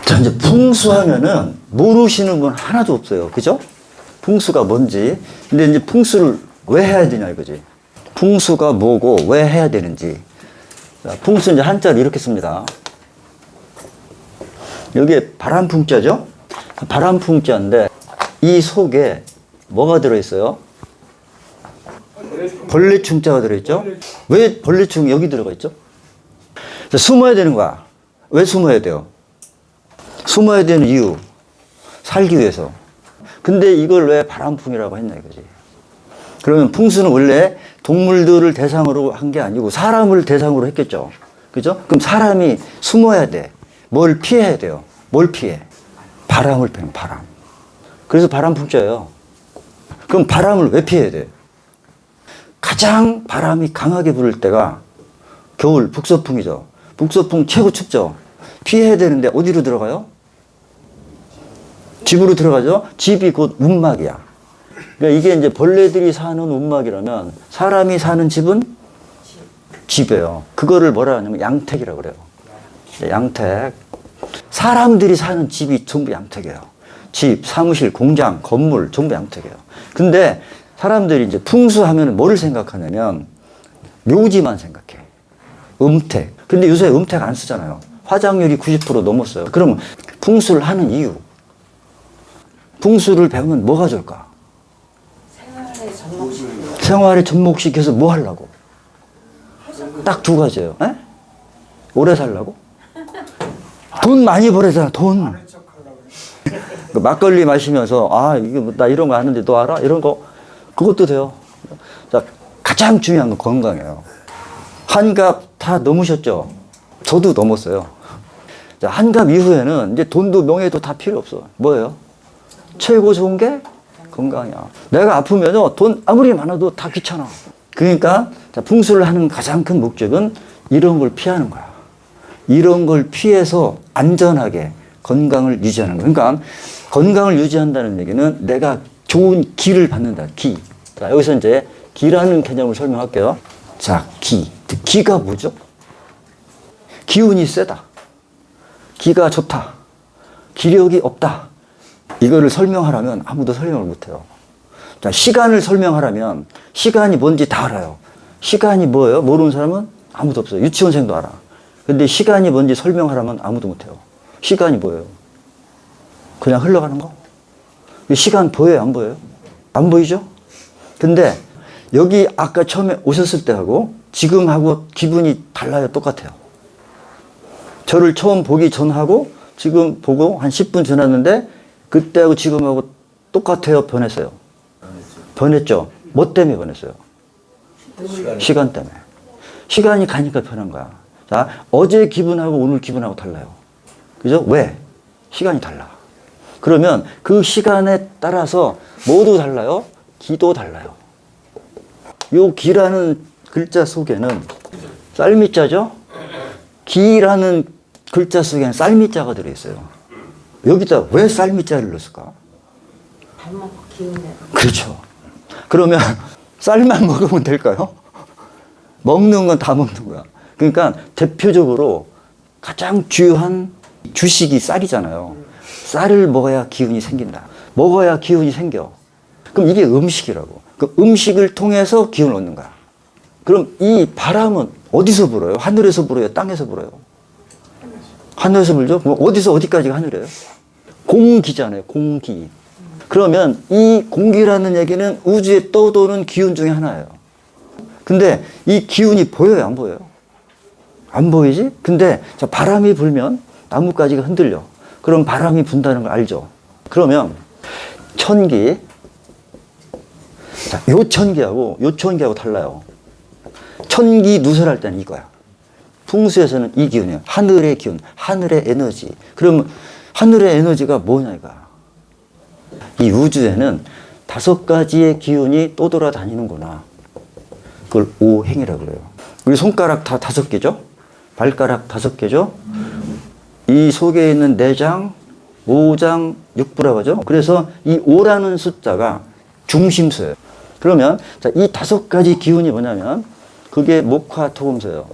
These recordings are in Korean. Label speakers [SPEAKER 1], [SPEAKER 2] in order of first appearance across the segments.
[SPEAKER 1] 자, 이제 풍수하면은 모르시는 분 하나도 없어요. 그죠? 풍수가 뭔지. 근데 이제 풍수를 왜 해야 되냐 이거지. 풍수가 뭐고 왜 해야 되는지. 자, 풍수 이제 한자로 이렇게 씁니다. 여기에 바람풍자죠? 바람풍자인데 이 속에 뭐가 들어있어요? 벌레충자가 들어있죠? 왜 벌레충 여기 들어가 있죠? 자, 숨어야 되는 거야. 왜 숨어야 돼요? 숨어야 되는 이유. 살기 위해서. 근데 이걸 왜 바람풍이라고 했냐 이거지. 그러면 풍수는 원래 동물들을 대상으로 한 게 아니고 사람을 대상으로 했겠죠. 그죠? 그럼 사람이 숨어야 돼. 뭘 피해야 돼요? 뭘 피해? 바람을 피하는 바람. 그래서 바람풍자예요. 그럼 바람을 왜 피해야 돼? 가장 바람이 강하게 불을 때가 겨울 북서풍이죠. 북서풍 최고 춥죠. 피해야 되는데 어디로 들어가요? 집으로 들어가죠. 집이 곧 움막이야. 그러니까 이게 이제 벌레들이 사는 움막이라면 사람이 사는 집은 집이에요. 그거를 뭐라 하냐면 양택이라고 그래요. 양택. 사람들이 사는 집이 전부 양택이에요. 집, 사무실, 공장, 건물 전부 양택이에요. 근데 사람들이 이제 풍수하면 뭐를 생각하냐면 묘지만 생각해. 음택. 근데 요새 음택 안 쓰잖아요. 화장률이 90% 넘었어요. 그러면 풍수를 하는 이유. 풍수를 배우면 뭐가 좋을까? 생활에 접목시켜서 뭐 하려고? 딱 두 가지예요. 에? 오래 살라고? 돈 많이 벌잖아, 돈. 그 막걸리 마시면서, 아, 이게 뭐, 나 이런 거 아는데 너 알아? 이런 거, 그것도 돼요. 자, 가장 중요한 건 건강이에요. 한갑 다 넘으셨죠? 저도 넘었어요. 자, 한갑 이후에는 이제 돈도 명예도 다 필요 없어. 뭐예요? 최고 좋은 게 건강이야. 내가 아프면 돈 아무리 많아도 다 귀찮아. 그러니까 풍수를 하는 가장 큰 목적은 이런 걸 피하는 거야. 이런 걸 피해서 안전하게 건강을 유지하는 거야. 그러니까 건강을 유지한다는 얘기는 내가 좋은 기를 받는다. 기. 자, 여기서 이제 기라는 개념을 설명할게요. 자, 기. 기가 뭐죠? 기운이 세다. 기가 좋다. 기력이 없다. 이거를 설명하라면 아무도 설명을 못해요. 자, 시간을 설명하라면 시간이 뭔지 다 알아요. 시간이 뭐예요? 모르는 사람은 아무도 없어요. 유치원생도 알아. 근데 시간이 뭔지 설명하라면 아무도 못해요. 시간이 뭐예요? 그냥 흘러가는 거? 시간 보여요? 안 보여요? 안 보이죠? 근데 여기 아까 처음에 오셨을 때하고 지금하고 기분이 달라요? 똑같아요? 저를 처음 보기 전하고 지금 보고 한 10분 지났는데 그때하고 지금하고 똑같아요? 변했어요? 변했죠? 뭐 때문에 변했어요? 시간 때문에. 시간이 가니까 변한 거야. 자, 어제 기분하고 오늘 기분하고 달라요. 그죠? 왜? 시간이 달라. 그러면 그 시간에 따라서 뭐도 달라요? 기도 달라요. 요 기라는 글자 속에는 쌀미자죠? 기라는 글자 속에는 쌀미자가 들어있어요. 여기다 왜 쌀미자를 넣었을까?
[SPEAKER 2] 밥 먹고 기운 내고.
[SPEAKER 1] 그렇죠. 그러면 쌀만 먹으면 될까요? 먹는 건 다 먹는 거야. 그러니까 대표적으로 가장 주요한 주식이 쌀이잖아요. 쌀을 먹어야 기운이 생긴다. 먹어야 기운이 생겨. 그럼 이게 음식이라고. 그 음식을 통해서 기운을 얻는 거야. 그럼 이 바람은 어디서 불어요? 하늘에서 불어요? 땅에서 불어요? 하늘에서 불죠? 그럼 어디서 어디까지가 하늘이에요? 공기잖아요. 공기. 그러면 이 공기라는 얘기는 우주에 떠도는 기운 중에 하나예요. 근데 이 기운이 보여요? 안 보여요? 안 보이지? 근데 자, 바람이 불면 나뭇가지가 흔들려. 그럼 바람이 분다는 걸 알죠? 그러면 천기. 자, 요 천기하고 요 천기하고 달라요. 천기 누설할 때는 이거야. 풍수에서는 이 기운이에요. 하늘의 기운, 하늘의 에너지. 그러면 하늘의 에너지가 뭐냐 이거야. 이 우주에는 5가지의 기운이 떠돌아다니는구나. 그걸 오행이라고 그래요. 우리 손가락 다 5개죠? 발가락 5개죠? 이 속에 있는 내장, 오장, 육부라고 하죠? 그래서 이 5라는 숫자가 중심수예요. 그러면 자, 이 5가지 기운이 뭐냐면 그게 목화토금수예요.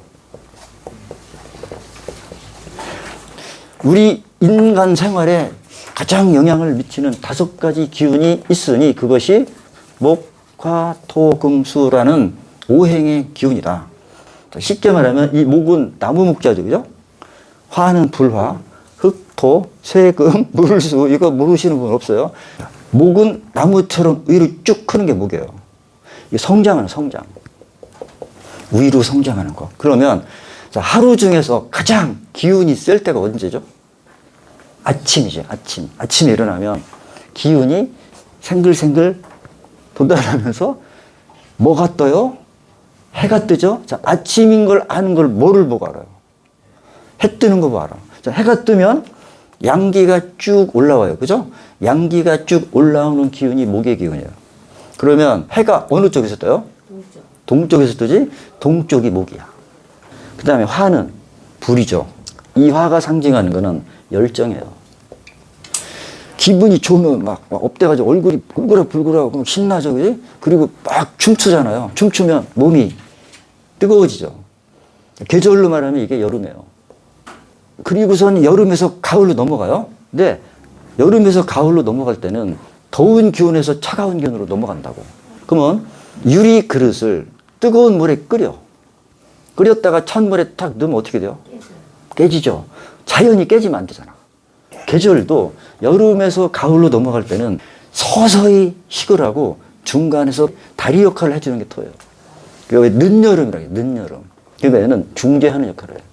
[SPEAKER 1] 우리 인간 생활에 가장 영향을 미치는 5가지 기운이 있으니 그것이 목화토금수라는 오행의 기운이다. 쉽게 말하면 이 목은 나무 목자죠, 그죠? 화는 불화, 흑토, 쇠금, 물수. 이거 모르시는 분 없어요? 목은 나무처럼 위로 쭉 크는 게 목이에요. 이게 성장하는 성장. 위로 성장하는 거. 그러면 자, 하루 중에서 가장 기운이 셀 때가 언제죠? 아침이죠. 아침. 아침에 일어나면 기운이 생글생글 돋아나면서 뭐가 떠요? 해가 뜨죠. 자, 아침인 걸 아는 걸 뭐를 보고 알아요? 해 뜨는 거 보고 알아. 자, 해가 뜨면 양기가 쭉 올라와요. 그죠? 양기가 쭉 올라오는 기운이 목의 기운이에요. 그러면 해가 어느 쪽에서 떠요?
[SPEAKER 2] 동쪽.
[SPEAKER 1] 동쪽에서 뜨지? 동쪽이 목이야. 그 다음에 화는 불이죠. 이 화가 상징하는 거는 열정이에요. 기분이 좋으면 막 업돼가지고 얼굴이 불그락불그락하고 신나죠. 그지? 그리고 막 춤추잖아요. 춤추면 몸이 뜨거워지죠. 계절로 말하면 이게 여름이에요. 그리고선 여름에서 가을로 넘어가요. 근데 여름에서 가을로 넘어갈 때는 더운 기온에서 차가운 기온으로 넘어간다고. 그러면 유리 그릇을 뜨거운 물에 끓였다가 찬물에 탁 넣으면 어떻게 돼요? 깨지죠. 자연이 깨지면 안 되잖아. 계절도 여름에서 가을로 넘어갈 때는 서서히 식으라고 중간에서 다리 역할을 해주는 게 토예요. 그게 늦여름이라고 해요. 늦여름. 그러니까 얘는 중재하는 역할을 해요.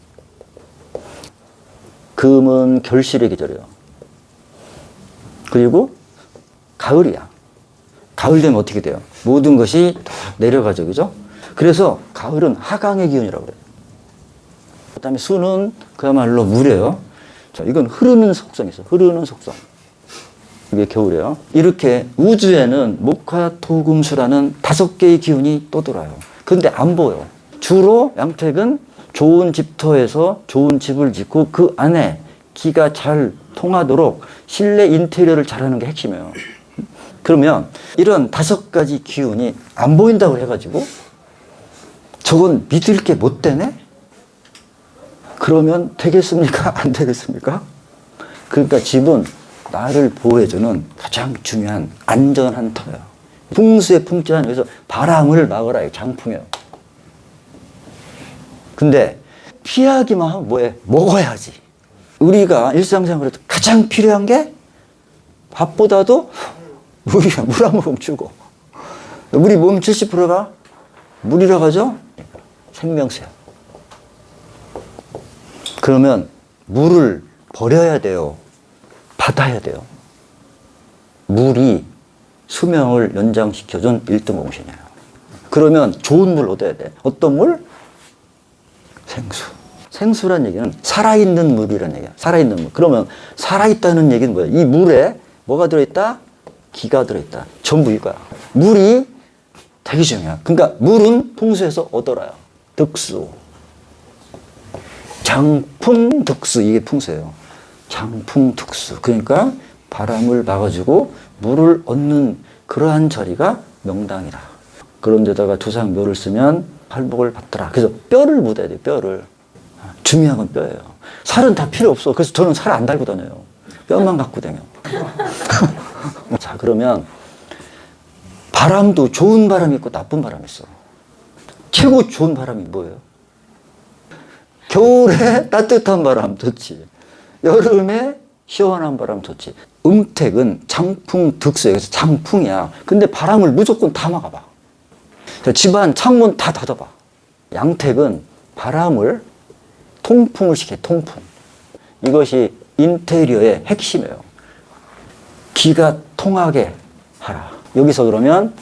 [SPEAKER 1] 금은 결실의 계절이에요. 그리고 가을이야. 가을 되면 어떻게 돼요? 모든 것이 다 내려가죠. 그죠? 그래서 가을은 하강의 기운이라고 그래요. 그 다음에 수는 그야말로 물이에요. 자, 이건 흐르는 속성이 있어요. 흐르는 속성. 이게 겨울이에요. 이렇게 우주에는 목화토금수라는 5개의 기운이 또 돌아요. 근데 안 보여. 주로 양택은 좋은 집터에서 좋은 집을 짓고 그 안에 기가 잘 통하도록 실내 인테리어를 잘하는 게 핵심이에요. 그러면 이런 5가지 기운이 안 보인다고 해가지고 저건 믿을 게 못 되네? 그러면 되겠습니까? 안 되겠습니까? 그러니까 집은 나를 보호해주는 가장 중요한 안전한 터예요. 풍수의 풍자는 여기서 바람을 막으라. 장풍이에요. 근데 피하기만 하면 뭐해? 먹어야지. 우리가 일상생활에서 가장 필요한 게 밥보다도 물이야. 물 한 모금 주고. 우리 몸 70%가 물이라고 하죠? 생명수야. 그러면 물을 버려야 돼요? 받아야 돼요? 물이 수명을 연장시켜준 1등 공신이에요. 그러면 좋은 물 얻어야 돼. 어떤 물? 생수. 생수란 얘기는 살아있는 물이라는 얘기야. 살아있는 물. 그러면 살아있다는 얘기는 뭐야? 이 물에 뭐가 들어있다? 기가 들어있다. 전부 이거야. 물이 되게 중요해. 그러니까 물은 풍수에서 얻어라요. 득수. 장풍득수. 이게 풍수예요. 장풍득수. 그러니까 바람을 막아주고 물을 얻는 그러한 자리가 명당이다. 그런 데다가 두상묘를 쓰면 팔복을 받더라. 그래서 뼈를 묻어야 돼요. 뼈를. 중요한 건 뼈예요. 살은 다 필요 없어. 그래서 저는 살 안 달고 다녀요. 뼈만 갖고 다녀요. 자, 그러면 바람도 좋은 바람이 있고 나쁜 바람이 있어. 최고 좋은 바람이 뭐예요? 겨울에 따뜻한 바람 좋지. 여름에 시원한 바람 좋지. 음택은 장풍 득수예요. 그래서 장풍이야. 근데 바람을 무조건 다 막아봐. 집안 창문 다 닫아봐. 양택은 바람을 통풍을 시켜. 통풍. 이것이 인테리어의 핵심이에요. 기가 통하게 하라. 여기서 그러면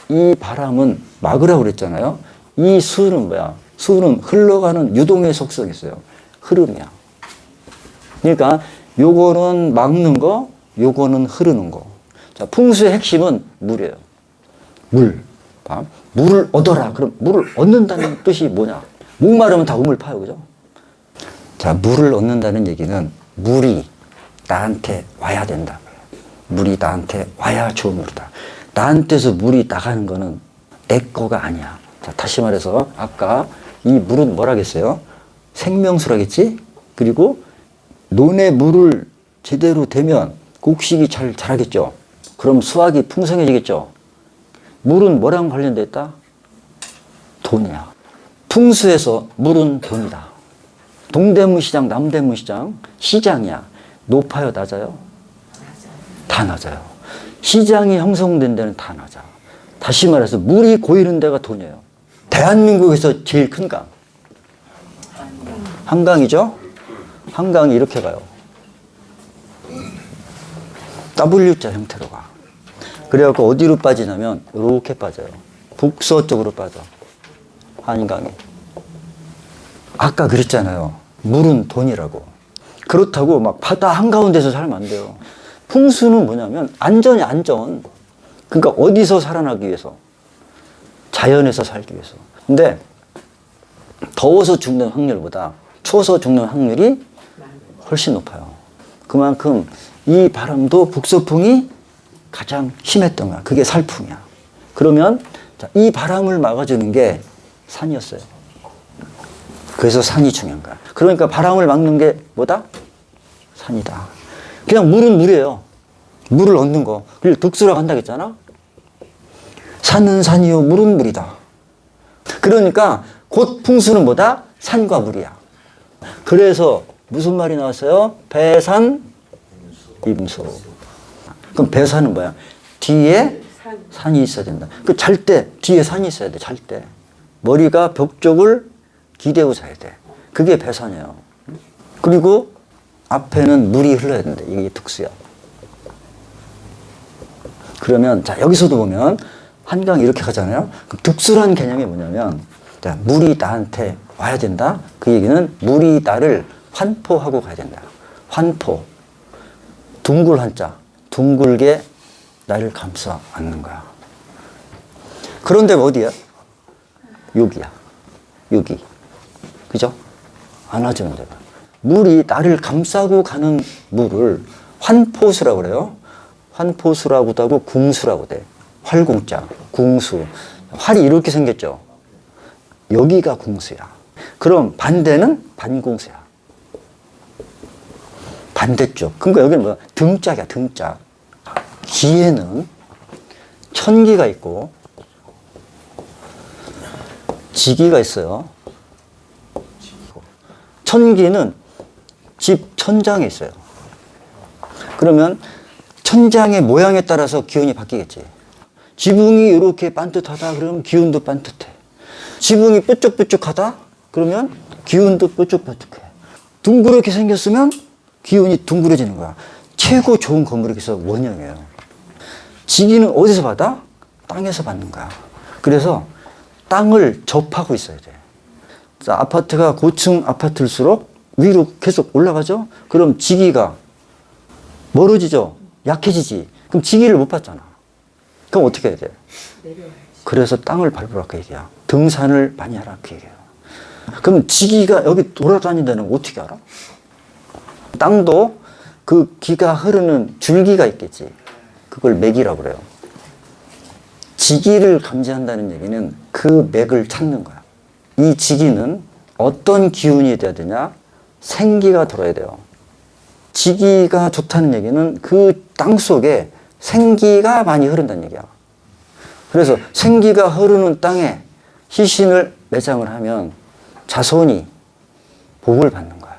[SPEAKER 1] 이 바람은 막으라고 그랬잖아요. 이 수는 뭐야? 수는 흘러가는 유동의 속성이 있어요. 흐름이야. 그러니까 요거는 막는 거, 요거는 흐르는 거. 자, 풍수의 핵심은 물이에요. 물. 물을 얻어라. 그럼 물을 얻는다는 뜻이 뭐냐? 목마르면 다 우물 파요. 그죠? 자, 물을 얻는다는 얘기는 물이 나한테 와야 된다. 물이 나한테 와야 좋은 물이다. 나한테서 물이 나가는 거는 내 거가 아니야. 자, 다시 말해서 아까 이 물은 뭐라겠어요? 생명수라겠지? 그리고 논에 물을 제대로 대면 곡식이 잘 자라겠죠? 그럼 수확이 풍성해지겠죠? 물은 뭐랑 관련돼 있다? 돈이야. 풍수에서 물은 돈이다. 동대문 시장, 남대문 시장, 시장이야. 높아요, 낮아요? 다 낮아요. 시장이 형성된 데는 다 낮아. 다시 말해서 물이 고이는 데가 돈이에요. 대한민국에서 제일 큰 강. 한강이죠? 한강이 이렇게 가요. W자 형태로 가. 그래갖고 어디로 빠지냐면 이렇게 빠져요. 북서쪽으로 빠져. 한강이. 아까 그랬잖아요. 물은 돈이라고. 그렇다고 막 바다 한가운데서 살면 안 돼요. 풍수는 뭐냐면 안전이 안전. 그러니까 어디서 살아나기 위해서? 자연에서 살기 위해서. 근데 더워서 죽는 확률보다 추워서 죽는 확률이 훨씬 높아요. 그만큼 이 바람도 북서풍이 가장 심했던 거야. 그게 살풍이야. 그러면 이 바람을 막아주는 게 산이었어요. 그래서 산이 중요한 거야. 그러니까 바람을 막는 게 뭐다? 산이다. 그냥 물은 물이에요. 물을 얻는 거. 그리고 득수라고 한다고 했잖아? 산은 산이요, 물은 물이다. 그러니까 곧 풍수는 뭐다? 산과 물이야. 그래서 무슨 말이 나왔어요? 배산, 임수. 그럼 배산은 뭐야? 뒤에 산이 있어야 된다. 그 잘 때 뒤에 산이 있어야 돼. 잘 때. 머리가 벽 쪽을 기대고 자야 돼. 그게 배산이에요. 그리고 앞에는 물이 흘러야 된다. 이게 득수야. 그러면 자 여기서도 보면 한강 이렇게 가잖아요. 그럼 득수라는 개념이 뭐냐면 자, 물이 나한테 와야 된다. 그 얘기는 물이 나를 환포하고 가야 된다. 환포. 둥글 한자. 둥글게 나를 감싸 안는 거야. 그런 데가 어디야? 여기야. 여기. 그죠? 안아주는 데가. 물이 나를 감싸고 가는 물을 환포수라고 그래요. 환포수라고도 하고 궁수라고 돼. 활궁자, 궁수. 활이 이렇게 생겼죠. 여기가 궁수야. 그럼 반대는 반궁수야. 반대쪽. 그러니까 여기는 뭐야? 등짝이야, 등짝. 기에는 천기가 있고 지기가 있어요. 천기는 집 천장에 있어요. 그러면 천장의 모양에 따라서 기운이 바뀌겠지. 지붕이 이렇게 반듯하다 그러면 기운도 반듯해. 지붕이 뾰족뾰족하다 그러면 기운도 뾰족뾰족해. 둥그렇게 생겼으면 기운이 둥그러지는 거야. 최고 좋은 건물이 그래서 원형이에요. 지기는 어디서 받아? 땅에서 받는 거야. 그래서 땅을 접하고 있어야 돼. 자, 아파트가 고층 아파트일수록 위로 계속 올라가죠? 그럼 지기가 멀어지죠? 약해지지. 그럼 지기를 못 받잖아. 그럼 어떻게 해야 돼?
[SPEAKER 2] 내려와야지.
[SPEAKER 1] 그래서 땅을 밟으라 그 얘기야. 등산을 많이 하라 그 얘기야. 그럼 지기가 여기 돌아다닌다는 거 어떻게 알아? 땅도 그 기가 흐르는 줄기가 있겠지. 그걸 맥이라고 그래요. 지기를 감지한다는 얘기는 그 맥을 찾는 거야. 이 지기는 어떤 기운이 돼야 되냐? 생기가 들어야 돼요. 지기가 좋다는 얘기는 그 땅 속에 생기가 많이 흐른다는 얘기야. 그래서 생기가 흐르는 땅에 희신을 매장을 하면 자손이 복을 받는 거야.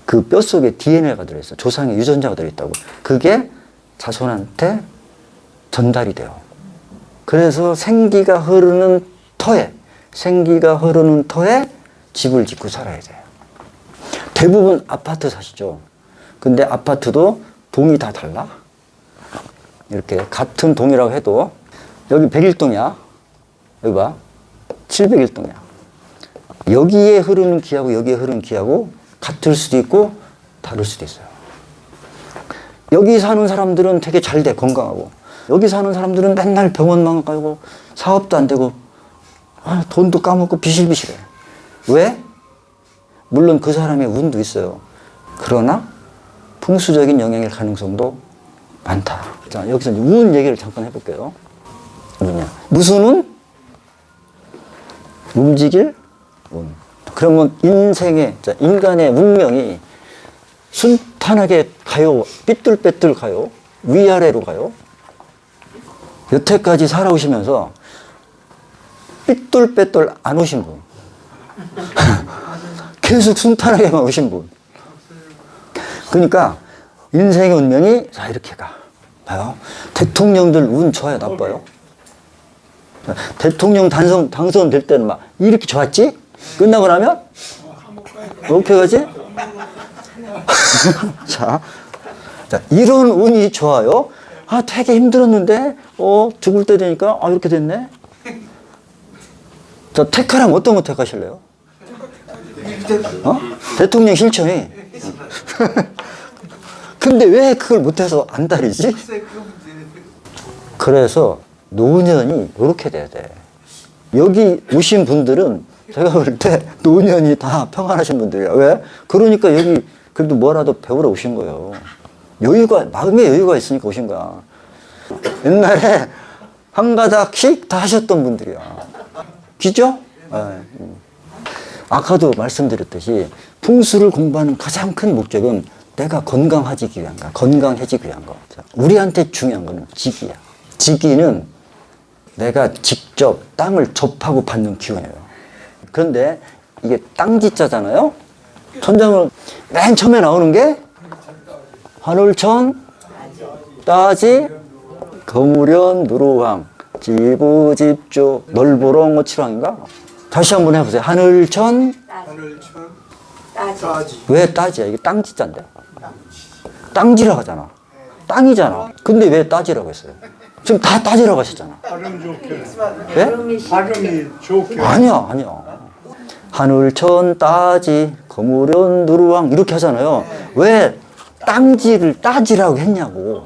[SPEAKER 1] 그 뼈 속에 DNA가 들어있어. 조상의 유전자가 들어있다고. 그게 자손한테 전달이 돼요. 그래서 생기가 흐르는 터에 집을 짓고 살아야 돼요. 대부분 아파트 사시죠. 근데 아파트도 동이 다 달라. 이렇게 같은 동이라고 해도 여기 101동이야. 여기 봐. 701동이야. 여기에 흐르는 기하고 여기에 흐르는 기하고 같을 수도 있고 다를 수도 있어요. 여기 사는 사람들은 되게 잘 돼, 건강하고. 여기 사는 사람들은 맨날 병원만 가고 사업도 안 되고 돈도 까먹고 비실비실해. 왜? 물론 그 사람의 운도 있어요. 그러나 풍수적인 영향일 가능성도 많다. 자, 여기서 운 얘기를 잠깐 해볼게요. 운이야. 무슨 운? 움직일 운. 그러면 인생의, 자, 인간의 운명이 순탄하게 가요? 삐뚤빼뚤 가요? 위아래로 가요? 여태까지 살아오시면서 삐뚤빼뚤 안 오신 분. 계속 순탄하게만 오신 분. 그러니까 인생의 운명이 자 이렇게 가. 봐요. 대통령들 운 좋아요, 나빠요? 대통령 당선될 때는 막 이렇게 좋았지? 끝나고 나면 어떻게 가지? 자, 이런 운이 좋아요. 아, 되게 힘들었는데 죽을 때 되니까 이렇게 됐네. 자, 택하라면 어떤 거 택하실래요? 대통령 실천이. 근데 왜 그걸 못해서 안달이지? 그래서 노년이 이렇게 돼야 돼. 여기 오신 분들은 제가 볼 때 노년이 다 평안하신 분들이야. 왜? 그러니까 여기 그래도 뭐라도 배우러 오신 거예요. 여유가, 마음의 여유가 있으니까 오신 거야. 옛날에 한 가닥씩 다 하셨던 분들이야. 그죠? 네. 아까도 말씀드렸듯이 풍수를 공부하는 가장 큰 목적은 내가 건강해지기 위한 거, 건강해지기 위한 거. 우리한테 중요한 거는 직이야. 직이는 내가 직접 땅을 접하고 받는 기운이에요. 그런데 이게 땅지자잖아요. 천장을 맨 처음에 나오는 게 하늘천, 따지, 거무련, 누루황, 지부집조, 널보렁, 어치랑인가? 다시 한번 해보세요. 하늘천,
[SPEAKER 2] 따지.
[SPEAKER 1] 왜 따지야? 이게 땅지자인데. 땅지라고 하잖아. 땅이잖아. 근데 왜 따지라고 했어요? 지금 다 따지라고 하셨잖아.
[SPEAKER 3] 발음 좋게.
[SPEAKER 1] 예?
[SPEAKER 3] 발음이 좋게.
[SPEAKER 1] 아니야. 하늘천, 따지, 거무련, 누루왕 이렇게 하잖아요. 왜 땅지를 따지라고 했냐고.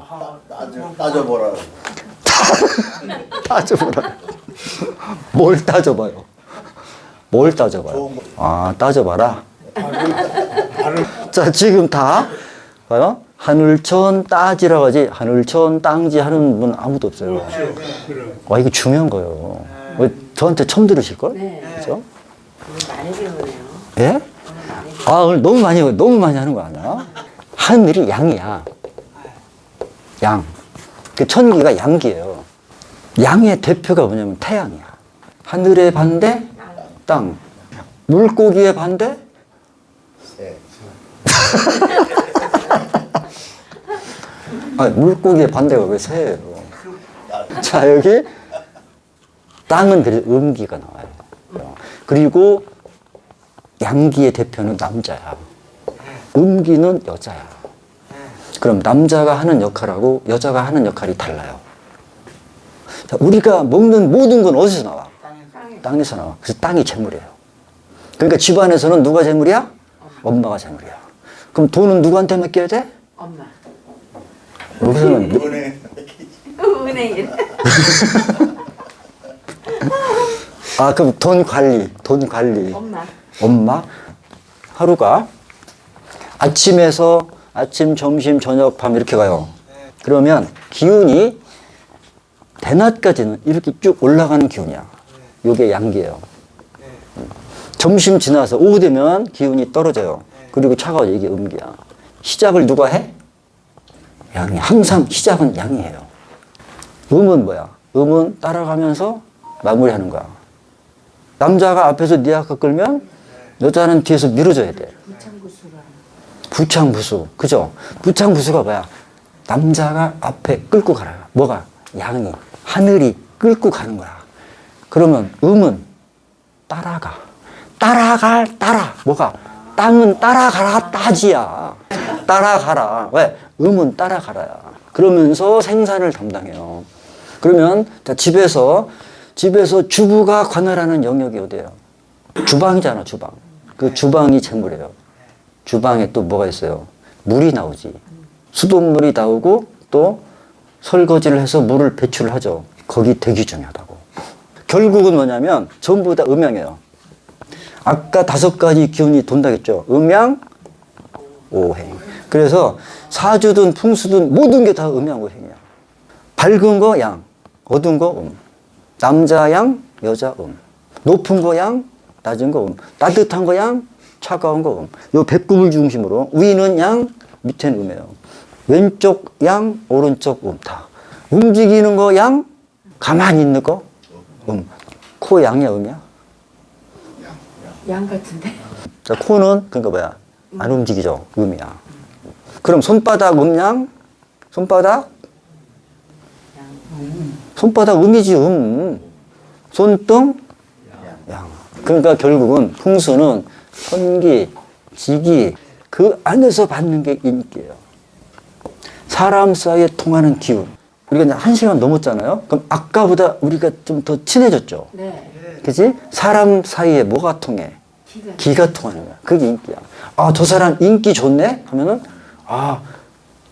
[SPEAKER 4] 따져보라.
[SPEAKER 1] 따져보라. 뭘 따져봐요? 뭘 따져봐요? 아, 따져봐라. 자, 지금 다 봐요. 하늘천 따지라고 하지 하늘천 땅지 하는 분 아무도 없어요. 와, 이거 중요한 거예요. 왜 저한테 처음 들으실걸?
[SPEAKER 2] 네.
[SPEAKER 1] 그죠?
[SPEAKER 2] 오늘 많이 배우네요.
[SPEAKER 1] 예?
[SPEAKER 2] 오늘 많이
[SPEAKER 1] 아, 오늘 너무 많이 하는 거 아니야? 하늘이 양이야. 양. 그 천기가 양기예요. 양의 대표가 뭐냐면 태양이야. 하늘의 반대, 땅. 물고기의 반대, 물고기의 반대가 왜 새예요? 자, 여기 땅은 그래서 음기가 나와요. 그리고 양기의 대표는 남자야. 음기는 여자야. 그럼 남자가 하는 역할하고 여자가 하는 역할이 달라요. 자, 우리가 먹는 모든 건 어디서 나와? 땅에서 나와. 그래서 땅이 재물이에요. 그러니까 집안에서는 누가 재물이야? 엄마가 재물이야. 그럼 돈은 누구한테 맡겨야 돼?
[SPEAKER 2] 엄마.
[SPEAKER 1] 여기서는
[SPEAKER 2] 은행에.
[SPEAKER 1] 그럼 돈 관리. 엄마. 하루가 아침에서 아침, 점심, 저녁, 밤 이렇게 가요. 그러면 기운이 대낮까지는 이렇게 쭉 올라가는 기운이야. 요게 양기예요. 점심 지나서 오후 되면 기운이 떨어져요. 그리고 차가워져. 이게 음기야. 시작을 누가 해? 양이. 항상 시작은 양이에요. 음은 뭐야? 음은 따라가면서 마무리하는 거야. 남자가 앞에서 니아까 끌면 여자는 뒤에서 밀어줘야 돼. 부창부수. 그죠? 부창부수가 뭐야? 남자가 앞에 끌고 가라. 뭐가? 양이. 하늘이 끌고 가는 거야. 그러면 음은 따라가. 따라. 뭐가? 땅은 따라가라. 따지야. 따라가라. 왜? 음은 따라가라야. 그러면서 생산을 담당해요. 그러면 자, 집에서 주부가 관할하는 영역이 어디예요? 주방이잖아, 주방. 그 주방이 재물이에요. 주방에 또 뭐가 있어요? 물이 나오지. 수돗물이 나오고 또 설거지를 해서 물을 배출을 하죠. 거기 되게 중요하다고. 결국은 뭐냐면 전부 다 음양이에요. 아까 5가지 기운이 돈다겠죠. 음양, 오행. 그래서 사주든 풍수든 모든 게 다 음양, 오행이야. 밝은 거 양, 어두운 거 음. 남자 양, 여자 높은 거 양, 낮은 거 따뜻한 거 양, 차가운 거 요 배꼽을 중심으로 위는 양, 밑에는 음이에요. 왼쪽 양, 오른쪽 다. 움직이는 거 양, 가만히 있는 거 코 양이야, 음이야?
[SPEAKER 2] 양 같은데.
[SPEAKER 1] 자, 코는 그러니까 뭐야? 안 움직이죠, 음이야. 그럼 손바닥 양, 손바닥 손바닥 음이지, 손등 양. 그러니까 결국은 풍수는 천기, 지기 그 안에서 받는 게 인기예요. 사람 사이에 통하는 기운. 우리가 이제 1시간 넘었잖아요. 그럼 아까보다 우리가 좀 더 친해졌죠.
[SPEAKER 2] 네.
[SPEAKER 1] 그치? 사람 사이에 뭐가 통해? 기가 통하는 거야. 그게 인기야. 아, 저 사람 인기 좋네? 하면은, 아,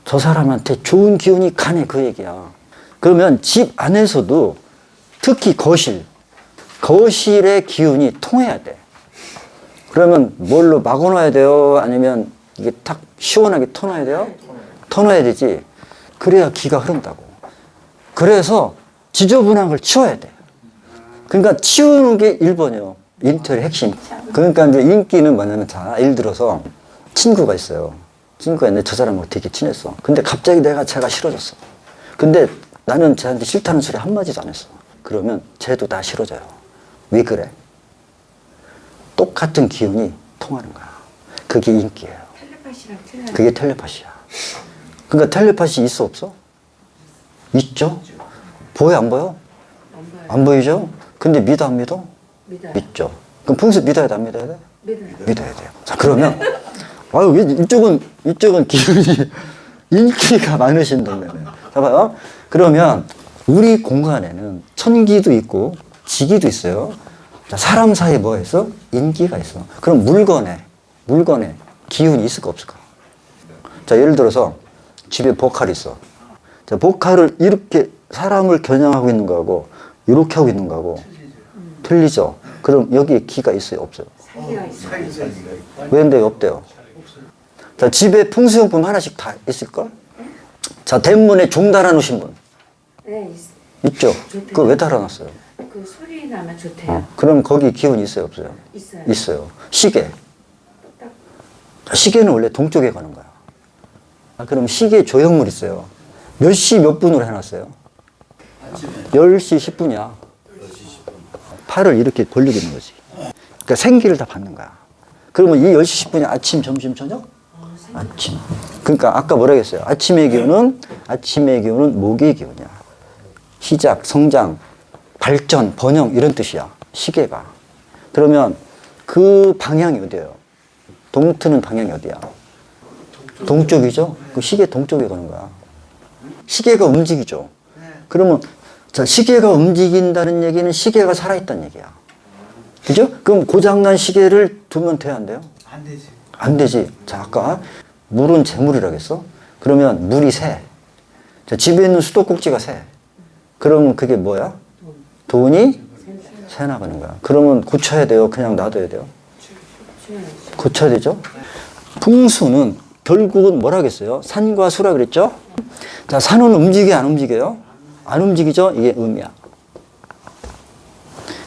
[SPEAKER 1] 저 사람한테 좋은 기운이 가네. 그 얘기야. 그러면 집 안에서도 특히 거실의 기운이 통해야 돼. 그러면 뭘로 막아놔야 돼요? 아니면 이게 탁 시원하게 터놔야 돼요? 터놔야 되지. 그래야 기가 흐른다고. 그래서 지저분한 걸 치워야 돼. 그러니까 치우는 게 1번이에요. 인테리어 핵심. 그러니까 이제 인기는 뭐냐면, 자, 예를 들어서 친구가 있어요. 친구가 있는데 저 사람하고 되게 친했어. 근데 갑자기 제가 싫어졌어. 근데 나는 쟤한테 싫다는 소리 한마디도 안 했어. 그러면 쟤도 나 싫어져요. 왜 그래? 똑같은 기운이 통하는 거야. 그게 인기예요.
[SPEAKER 2] 텔레파시랑 틀려요.
[SPEAKER 1] 그게 텔레파시야. 그러니까 텔레파시 있어, 없어? 있죠? 보여, 안 보여?
[SPEAKER 2] 안 봐요.
[SPEAKER 1] 안 보이죠? 근데 믿어, 안 믿어?
[SPEAKER 2] 믿어요.
[SPEAKER 1] 믿죠. 그럼 풍수 믿어야 돼, 안 믿어야 돼?
[SPEAKER 2] 믿어요.
[SPEAKER 1] 믿어야 돼요. 자, 그러면, 아유, 이쪽은 기운이, 인기가 많으신 동네네. 자, 봐요. 그러면, 우리 공간에는 천기도 있고, 지기도 있어요. 자, 사람 사이에 뭐가 있어? 인기가 있어. 그럼 물건에 기운이 있을까, 없을까? 자, 예를 들어서, 집에 보컬이 있어. 자, 보컬을 이렇게 사람을 겨냥하고 있는 거하고, 이렇게 하고 있는 거하고, 틀리죠? 그럼 여기에 기가 있어요, 없어요?
[SPEAKER 2] 사기가 있어요.
[SPEAKER 1] 왜 근데 없대요? 자, 집에 풍수용품 하나씩 다 있을걸? 자, 대문에 종 달아놓으신 분
[SPEAKER 2] 네,
[SPEAKER 1] 있죠? 그거 왜 달아놨어요?
[SPEAKER 2] 그 소리 나면 좋대요.
[SPEAKER 1] 그럼 거기 기운이 있어요, 없어요?
[SPEAKER 2] 있어요.
[SPEAKER 1] 있어요. 시계. 자, 시계는 원래 동쪽에 가는 거야. 아, 그럼 시계 조형물 있어요. 몇 시 몇 분으로 해놨어요? 10시 10분이야. 팔을 이렇게 벌리고 있는 거지. 그러니까 생기를 다 받는 거야. 그러면 이 10시 10분이 아침, 점심, 저녁? 아침. 그러니까 아까 뭐라 했어요? 아침의 기운은 목의 기운이야. 시작, 성장, 발전, 번영 이런 뜻이야. 시계가. 그러면 그 방향이 어디예요? 동트는 방향이 어디야? 동쪽이죠? 그 시계 동쪽에 가는 거야. 시계가 움직이죠? 그러면 자, 시계가 움직인다는 얘기는 시계가 살아있다는 얘기야. 그죠? 그럼 고장난 시계를 두면 돼야 안 돼요?
[SPEAKER 3] 안 되지.
[SPEAKER 1] 안 되지. 자, 아까 물은 재물이라고 했어? 그러면 물이 새. 자, 집에 있는 수도꼭지가 새. 그러면 그게 뭐야? 돈이 새 나가는 거야. 그러면 고쳐야 돼요? 그냥 놔둬야 돼요? 고쳐야 되죠? 풍수는 결국은 뭐라 그랬어요? 산과 수라 그랬죠? 자, 산은 움직여요, 안 움직여요? 안 움직이죠? 이게 음이야.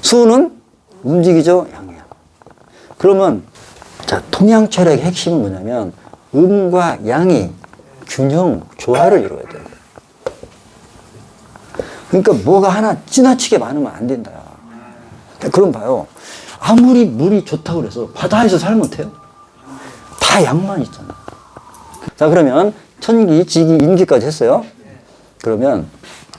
[SPEAKER 1] 수는 움직이죠? 양이야. 그러면, 자, 동양 철학의 핵심은 뭐냐면, 음과 양이 균형, 조화를 이루어야 돼요. 그러니까 뭐가 하나 지나치게 많으면 안 된다. 그럼 봐요. 아무리 물이 좋다고 그래서 바다에서 살면 돼요? 다 양만 있잖아. 자, 그러면 천기, 지기, 인기까지 했어요. 그러면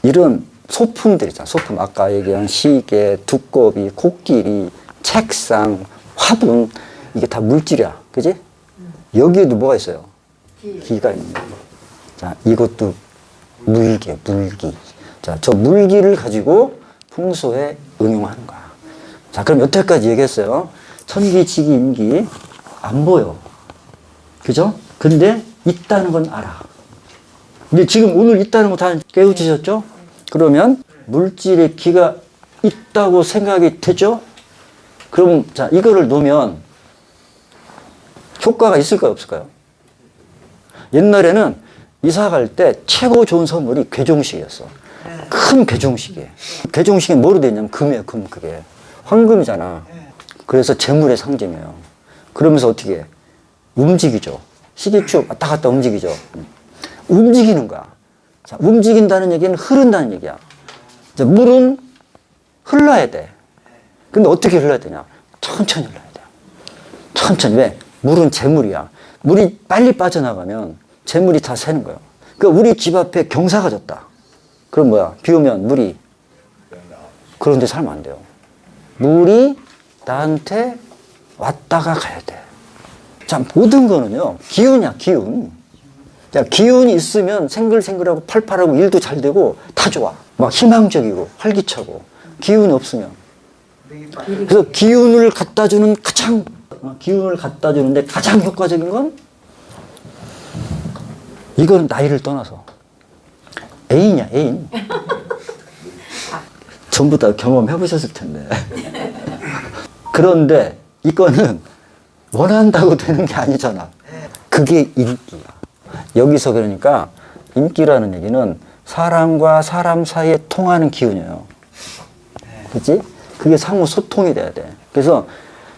[SPEAKER 1] 이런 소품들 있잖아. 소품. 아까 얘기한 시계, 두꺼비, 코끼리, 책상, 화분. 이게 다 물질이야. 그지? 여기에도 뭐가 있어요? 기가 있는 거예요. 자, 이것도 물기. 자, 저 물기를 가지고 풍수에 응용하는 거야. 자, 그럼 여태까지 얘기했어요. 천기, 지기, 인기. 안 보여. 그죠? 근데 있다는 건 알아. 근데 지금 오늘 있다는 거 다 깨우치셨죠? 그러면 물질의 기가 있다고 생각이 되죠? 그럼 자, 이거를 놓으면 효과가 있을까요, 없을까요? 옛날에는 이사 갈 때 최고 좋은 선물이 괴종식이었어. 큰 괴종식이에요. 괴종식이 뭐로 되어 있냐면 금이에요, 금. 그게 황금이잖아. 그래서 재물의 상징이에요. 그러면서 어떻게 해? 움직이죠. 시계축 왔다 갔다 움직이죠. 움직이는 거야. 자, 움직인다는 얘기는 흐른다는 얘기야. 자, 물은 흘러야 돼. 근데 어떻게 흘러야 되냐? 천천히 흘러야 돼. 천천히. 왜? 물은 재물이야. 물이 빨리 빠져나가면 재물이 다 새는 거예요. 그러니까 우리 집 앞에 경사가 졌다. 그럼 뭐야? 비 오면 물이 그런데 살면 안 돼요. 물이 나한테 왔다가 가야 돼. 자, 모든 거는요, 기운이야, 기운. 자, 기운이 있으면 생글생글하고 팔팔하고 일도 잘 되고 다 좋아. 막 희망적이고 활기차고. 기운이 없으면. 그래서 기운을 갖다 주는 기운을 갖다 주는데 가장 효과적인 건 이건 나이를 떠나서 애인이야, 애인. 전부 다 경험해 보셨을 텐데. 그런데 이거는 원한다고 되는 게 아니잖아. 그게 인기야. 여기서 그러니까 인기라는 얘기는 사람과 사람 사이에 통하는 기운이에요. 그치? 그게 상호 소통이 돼야 돼. 그래서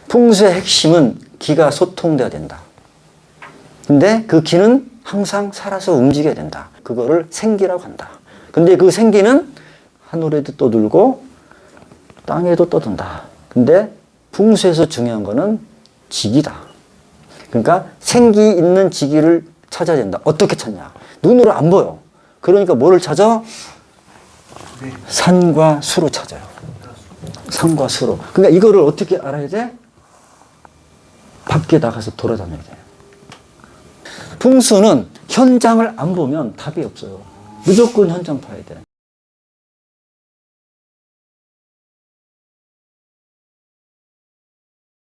[SPEAKER 1] 풍수의 핵심은 기가 소통돼야 된다. 근데 그 기는 항상 살아서 움직여야 된다. 그거를 생기라고 한다. 근데 그 생기는 하늘에도 떠들고 땅에도 떠든다. 근데 풍수에서 중요한 거는 직이다. 그러니까 생기 있는 직위를 찾아야 된다. 어떻게 찾냐? 눈으로 안 보여. 그러니까 뭐를 찾아? 산과 수로 찾아요. 산과 수로. 그러니까 이거를 어떻게 알아야 돼? 밖에 나가서 돌아다녀야 돼. 풍수는 현장을 안 보면 답이 없어요. 무조건 현장 봐야 돼.